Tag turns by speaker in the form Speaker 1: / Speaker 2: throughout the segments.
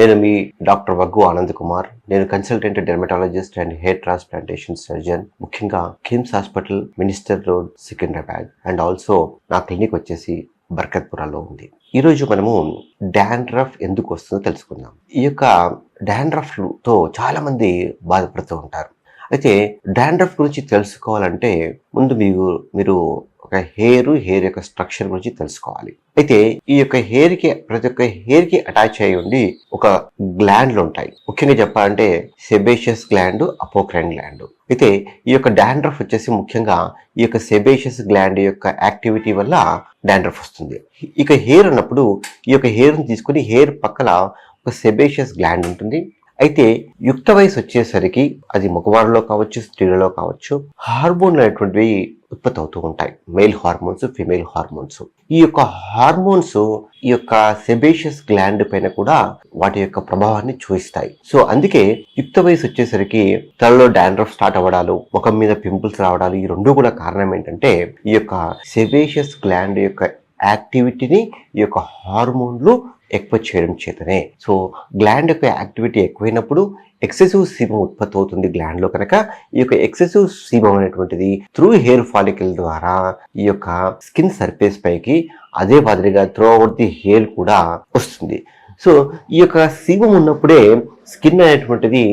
Speaker 1: నేను మీ డాక్టర్ వగ్గు ఆనంద్ కుమార్. నేను consultant dermatologist and hair transplantation surgeon, ముఖ్యంగా KIMS hospital, minister road, Secunderabad. And also నా క్లినిక్ వచ్చేసి బర్కత్పురాలో ఉంది. ఈరోజు మనము డాండ్రఫ్ ఎందుకు వస్తుందో తెలుసుకుందాం. ఈ యొక్క డాండ్రఫ్ తో చాలా మంది బాధపడుతూ ఉంటారు. అయితే డాండ్రఫ్ గురించి తెలుసుకోవాలంటే ముందు మీరు ఒక హెయిర్ యొక్క స్ట్రక్చర్ గురించి తెలుసుకోవాలి. అయితే ఈ యొక్క ప్రతి ఒక్క హెయిర్ కి అటాచ్ అయి ఉండి ఒక గ్లాండ్లు ఉంటాయి. ముఖ్యంగా చెప్పాలంటే సెబేషియస్ గ్లాండ్, అపోక్రైన్ గ్లాండ్. అయితే ఈ యొక్క డాండ్రఫ్ వచ్చేసి ముఖ్యంగా ఈ యొక్క సెబేషియస్ గ్లాండ్ యొక్క యాక్టివిటీ వల్ల డాండ్రఫ్ వస్తుంది. ఇక హెయిర్ అన్నప్పుడు ఈ యొక్క హెయిర్ ని తీసుకుని హెయిర్ పక్కన ఒక సెబేషియస్ గ్లాండ్ ఉంటుంది. అయితే యుక్త వయసు వచ్చేసరికి అది మగవారిలో కావచ్చు, స్త్రీలలో కావచ్చు, హార్మోన్లు అనేటువంటివి ఉత్పత్తి అవుతూ ఉంటాయి. Male hormones, female hormones. ఈ యొక్క హార్మోన్స్ ఈ యొక్క సెబేషియస్ గ్లాండ్ పైన కూడా వాటి యొక్క ప్రభావాన్ని చూపిస్తాయి. సో అందుకే యుక్త వయసు వచ్చేసరికి తలలో డాండ్రఫ్ స్టార్ట్ అవ్వడాలు, ముఖం మీద పింపుల్స్ రావడాలు, ఈ రెండు కూడా కారణం ఏంటంటే ఈ యొక్క సెబేషియస్ గ్లాండ్ యొక్క యాక్టివిటీని ఈ యొక్క హార్మోన్లు ఎక్కువ చేయడం చేతనే. సో గ్లాండ్ యొక్క యాక్టివిటీ ఎక్కువైనప్పుడు ఎక్సెసివ్ సీబం ఉత్పత్తి అవుతుంది గ్లాండ్ లో. కనుక ఈ యొక్క ఎక్సెసివ్ సీబం అనేటువంటిది త్రూ హెయిర్ ఫాలికల్ ద్వారా ఈ యొక్క స్కిన్ సర్ఫేస్ పైకి అదే మాదిరిగా త్రూ అవుట్ ది హెయిర్ కూడా వస్తుంది. సో ఈ యొక్క సీబం ఉన్నప్పుడే స్కిన్ అనేటువంటిది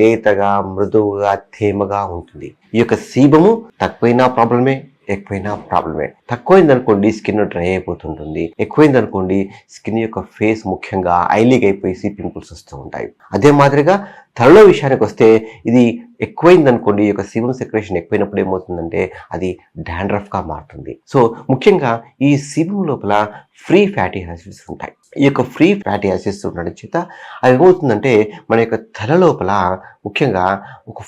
Speaker 1: లేతగా, మృదువుగా, తేమగా ఉంటుంది. ఈ యొక్క సీబము తక్కువైనా ప్రాబ్లమే, ఎక్కువైనా ప్రాబ్లమే. తక్కువైంది అనుకోండి స్కిన్ డ్రై అయిపోతుంటుంది. ఎక్కువైంది అనుకోండి స్కిన్ యొక్క ఫేస్ ముఖ్యంగా ఐలీగ్ అయిపోయి పింపుల్స్ వస్తూ ఉంటాయి. అదే మాదిరిగా తలలో విషయానికి వస్తే ఇది ఎక్కువైంది అనుకోండి, ఈ యొక్క సీబం సెక్రేషన్ ఎక్కువైనప్పుడు ఏమవుతుందంటే అది డాండ్రఫ్ గా మారుతుంది. సో ముఖ్యంగా ఈ సీబం లోపల ఫ్రీ ఫ్యాటీ యాసిడ్స్ ఉంటాయి. ఈ యొక్క ఫ్రీ ఫ్యాటీ యాసిడ్స్ ఉండడం చేత అది ఏమవుతుందంటే మన యొక్క తల లోపల ముఖ్యంగా ఒక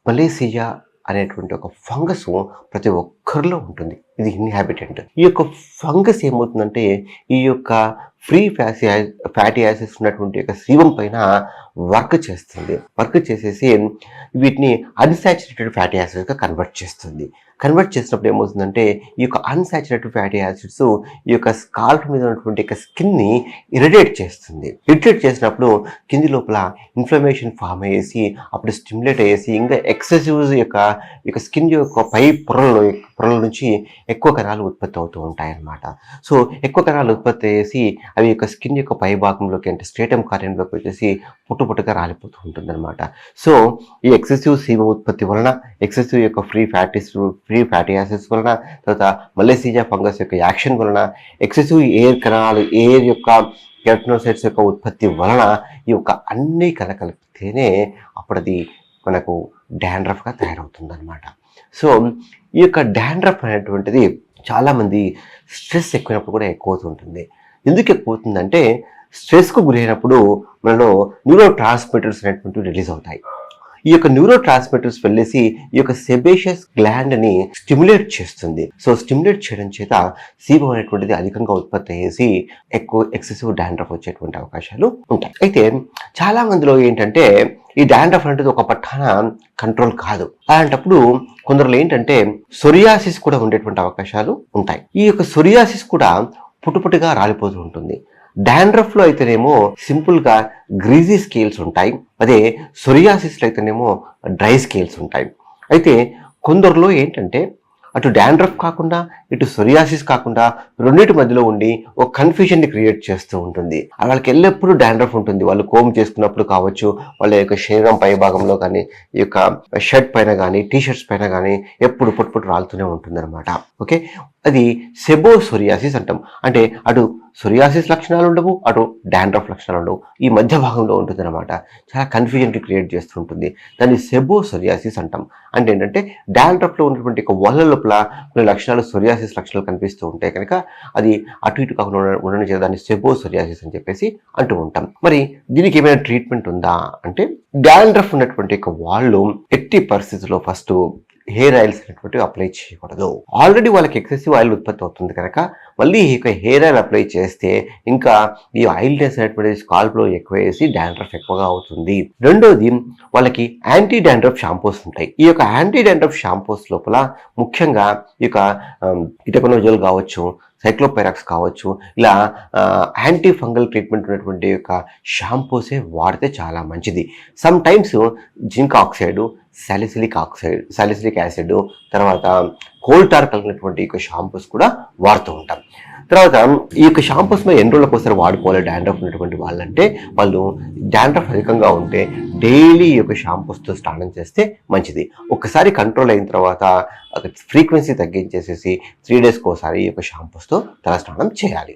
Speaker 1: మలేసియా అనేటువంటి ఒక ఫంగస్ ప్రతి ఒక్కరిలో ఉంటుంది. ఇది ఇన్హాబిటెంట్. ఈ యొక్క ఫంగస్ ఏమవుతుందంటే ఈ యొక్క ఫ్రీ ఫ్యాటీ యాసిడ్స్ ఉన్నటువంటి యొక్క సీబం పైన వర్క్ చేసేసి వీటిని అన్సాచురేటెడ్ ఫ్యాటీ యాసిడ్స్ గా కన్వర్ట్ చేసినప్పుడు ఏమవుతుందంటే ఈ యొక్క అన్సాచురేటెడ్ ఫ్యాటీ యాసిడ్స్ ఈ యొక్క స్కాల్ప్ మీద ఉన్నటువంటి యొక్క స్కిన్ ని ఇరిటేట్ చేసినప్పుడు కింది లోపల ఇన్ఫ్లమేషన్ ఫామ్ అయ్యేసి అప్పుడు స్టిమ్యులేట్ అయ్యేసి ఇంకా ఎక్సెసివ్ యొక్క స్కిన్ యొక్క పై పొరల నుంచి ఎక్కువ కణాలు ఉత్పత్తి అవుతూ ఉంటాయి అన్నమాట. సో ఎక్కువ కణాలు ఉత్పత్తి అయ్యేసి అవి యొక్క స్కిన్ యొక్క పై భాగంలోకి అంటే స్ట్రేటమ్ కార్డియంలోకి వచ్చేసి పుట్టుగా రాలిపోతూ ఉంటుంది అనమాట. సో ఈ ఎక్సెసివ్ సీబం ఉత్పత్తి వలన, ఎక్సెసివ్ యొక్క ఫ్రీ ఫ్యాటీ యాసిడ్స్ వలన, తర్వాత మలేసియా ఫంగస్ యొక్క యాక్షన్ వలన, ఎక్సెసివ్ ఎయిర్ యొక్క కెరటనోసైట్స్ యొక్క ఉత్పత్తి వలన ఈ యొక్క అన్ని కలగలిపితేనే అప్పుడు అది మనకు డాండ్రఫ్ గా తయారవుతుంది అనమాట. సో ఈ యొక్క డాండ్రఫ్ అనేటువంటిది చాలా మంది స్ట్రెస్ ఎక్కువైనప్పుడు కూడా ఎక్కువ అవుతుంటుంది. ఎందుకు ఎక్కువ అవుతుందంటే స్ట్రెస్ కు గురైనప్పుడు మనలో న్యూరో ట్రాన్స్మిటర్స్ అనేటువంటివి రిలీజ్ అవుతాయి. ఈ యొక్క న్యూరో ట్రాన్స్మిటర్స్ వెళ్ళేసి ఈ యొక్క సెబేషియస్ గ్లాండ్ ని స్టిమ్యులేట్ చేస్తుంది. సో స్టిమ్యులేట్ చేయడం చేత సీబం అనేటువంటిది అధికంగా ఉత్పత్తి అయ్యేసి ఎక్సెసివ్ డాండ్రఫ్ వచ్చేటువంటి అవకాశాలు ఉంటాయి. అయితే చాలా మందిలో ఏంటంటే ఈ డాండ్రఫ్ అనేది ఒక పట్టాన కంట్రోల్ కాదు. అలాంటప్పుడు కొందరు ఏంటంటే సొరియాసిస్ కూడా ఉండేటువంటి అవకాశాలు ఉంటాయి. ఈ యొక్క సొరియాసిస్ కూడా పుట్టుగా రాలిపోతూ ఉంటుంది. డాండ్రఫ్ లో అయితేనేమో సింపుల్ గా గ్రీజీ స్కేల్స్ ఉంటాయి. అదే సొరియాసిస్ లో అయితేనేమో డ్రై స్కేల్స్ ఉంటాయి. అయితే కొందరిలో ఏంటంటే అటు డాండ్రఫ్ కాకుండా ఇటు సొరియాసిస్ కాకుండా రెండింటి మధ్యలో ఉండి ఒక కన్ఫ్యూజన్ ని క్రియేట్ చేస్తూ ఉంటుంది. వాళ్ళకి ఎల్లప్పుడూ డాండ్రఫ్ ఉంటుంది. వాళ్ళు కోమ్ చేసుకున్నప్పుడు కావచ్చు, వాళ్ళ యొక్క శరీరం పై భాగంలో కానీ, ఈ యొక్క షర్ట్ పైన కానీ, టీ షర్ట్స్ పైన కానీ ఎప్పుడు పుట్టు రాలుతూనే ఉంటుంది అనమాట. ఓకే, అది సెబోసొరియాసిస్ అంటాం. అంటే అటు సొరియాసిస్ లక్షణాలు ఉండవు, అటు డాండ్రఫ్ లక్షణాలు ఉండవు, ఈ మధ్య భాగంలో ఉంటుంది అనమాట. చాలా కన్ఫ్యూజన్ కి క్రియేట్ చేస్తుంటుంది. దాన్ని సెబోసొరియాసిస్ అంటాం. అంటే ఏంటంటే డాండ్రఫ్ లో ఉన్నటువంటి వల్ల లోపల కొన్ని లక్షణాలు సొరియాసిస్ లక్షణాలు కనిపిస్తూ ఉంటాయి కనుక అది అటు ఇటు కాకుండా ఉండడం చేత దాన్ని సెబోసొరియాసిస్ అని చెప్పేసి అంటూ ఉంటాం. మరి దీనికి ఏమైనా ట్రీట్మెంట్ ఉందా అంటే డాండ్రఫ్ ఉన్నటువంటి వాళ్ళు ఎట్టి పరిస్థితుల్లో ఫస్ట్ హెయిర్ ఆయిల్స్ అనేటువంటివి అప్లై చేయకూడదు. ఆల్రెడీ వాళ్ళకి ఎక్సెసివ్ ఆయిల్ ఉత్పత్తి అవుతుంది కనుక మళ్ళీ ఇక హెయిర్ ఆయిల్ అప్లై చేస్తే ఇంకా ఈ ఆయిల్నెస్ అనేటువంటి స్కాల్ప్ లో ఎక్కువ వేసి డాండ్రఫ్ ఎక్కువగా అవుతుంది. రెండోది వాళ్ళకి యాంటీ డాండ్రఫ్ షాంపూస్ ఉంటాయి. ఈ యొక్క యాంటీ డాండ్రఫ్ షాంపూస్ లోపల ముఖ్యంగా ఈ యొక్క ఇటకొనజోల్ కావచ్చు, సైక్లోపెరాక్స్ కావచ్చు, ఇలా యాంటీ ఫంగల్ ట్రీట్మెంట్ ఉన్నటువంటి యొక్క షాంపూసే వాడితే చాలా మంచిది. Some times zinc oxide, salicylic acid, తర్వాత కోల్ టార్ కలిగినటువంటి యొక్క షాంపూస్ కూడా వాడుతూ ఉంటాం. తర్వాత ఈ యొక్క షాంపూస్ ఎన్ని రోజులకు ఒకసారి వాడుకోవాలి డాండ్రఫ్ ఉన్నటువంటి వాళ్ళంటే, వాళ్ళు డాండ్రఫ్ అధికంగా ఉంటే డైలీ ఈ యొక్క షాంపూస్తో స్నానం చేస్తే మంచిది. ఒక్కసారి కంట్రోల్ అయిన తర్వాత ఫ్రీక్వెన్సీ తగ్గించేసేసి 3 డేస్కి ఒకసారి ఈ యొక్క షాంపూస్తో తల స్నానం చేయాలి.